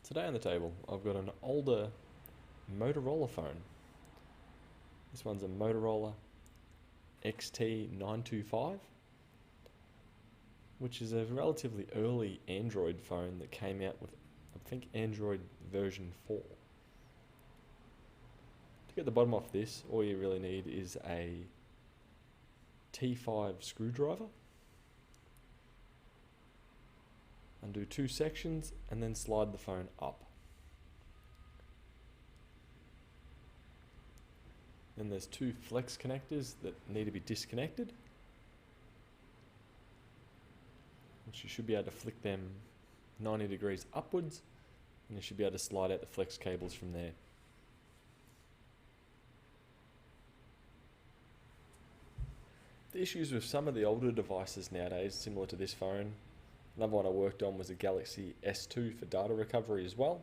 Today on the table, I've got an older Motorola phone. This one's a Motorola XT925, which is a relatively early Android phone that came out with, I think, Android version 4. To get the bottom off this, all you really need is a T5 screwdriver. Undo 2 sections and then slide the phone up. Then there's 2 flex connectors that need to be disconnected, which you should be able to flick them 90 degrees upwards, and you should be able to slide out the flex cables from there. The issues with some of the older devices nowadays, similar to this phone, another one I worked on was a Galaxy S2 for data recovery as well,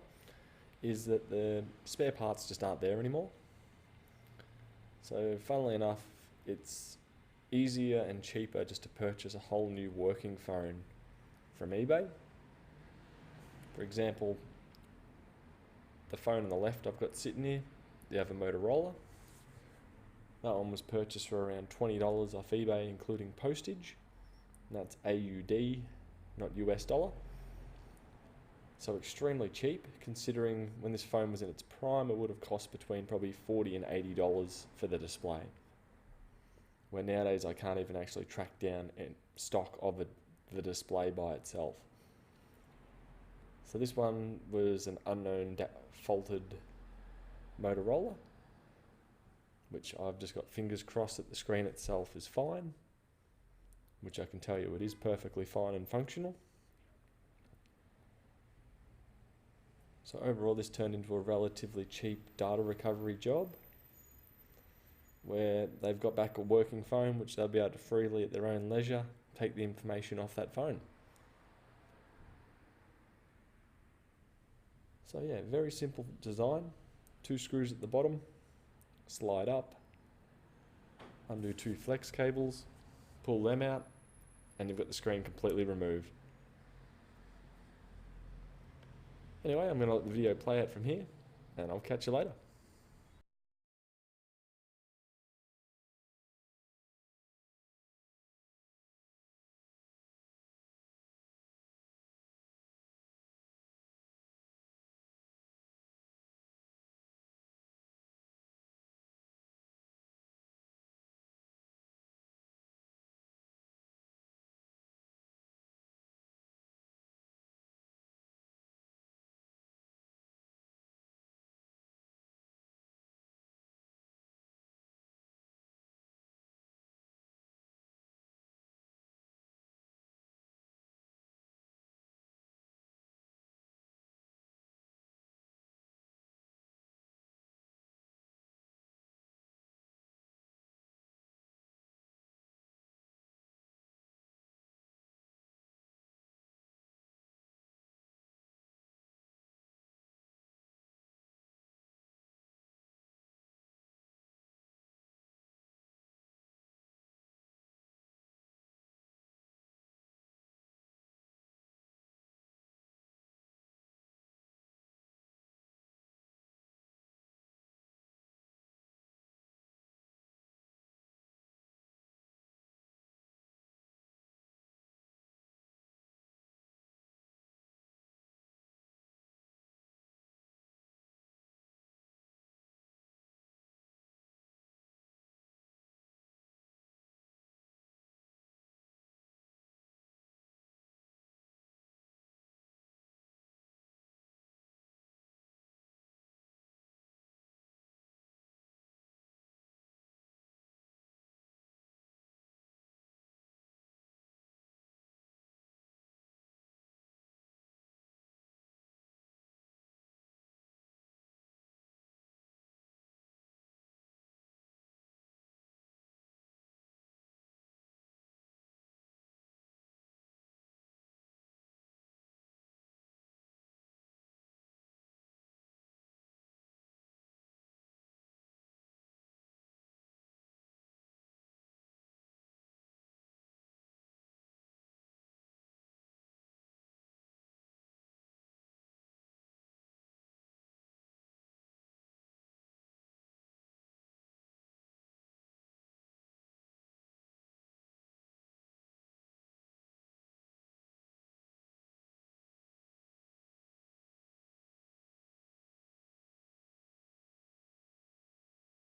is that the spare parts just aren't there anymore. So funnily enough, it's easier and cheaper just to purchase a whole new working phone from eBay. For example, the phone on the left I've got sitting here, the other Motorola. That one was purchased for around $20 off eBay, including postage. And that's AUD, not US dollar. So extremely cheap, considering when this phone was in its prime, it would have cost between probably $40 and $80 for the display. Where nowadays I can't even actually track down stock of the display by itself. So this one was an unknown faulted Motorola, which I've just got fingers crossed that the screen itself is fine, which I can tell you it is perfectly fine and functional. So overall, this turned into a relatively cheap data recovery job, where they've got back a working phone which they'll be able to freely at their own leisure take the information off that phone. So yeah, very simple design. 2 screws at the bottom, slide up, undo 2 flex cables, pull them out, and you've got the screen completely removed. Anyway, I'm going to let the video play out from here, and I'll catch you later.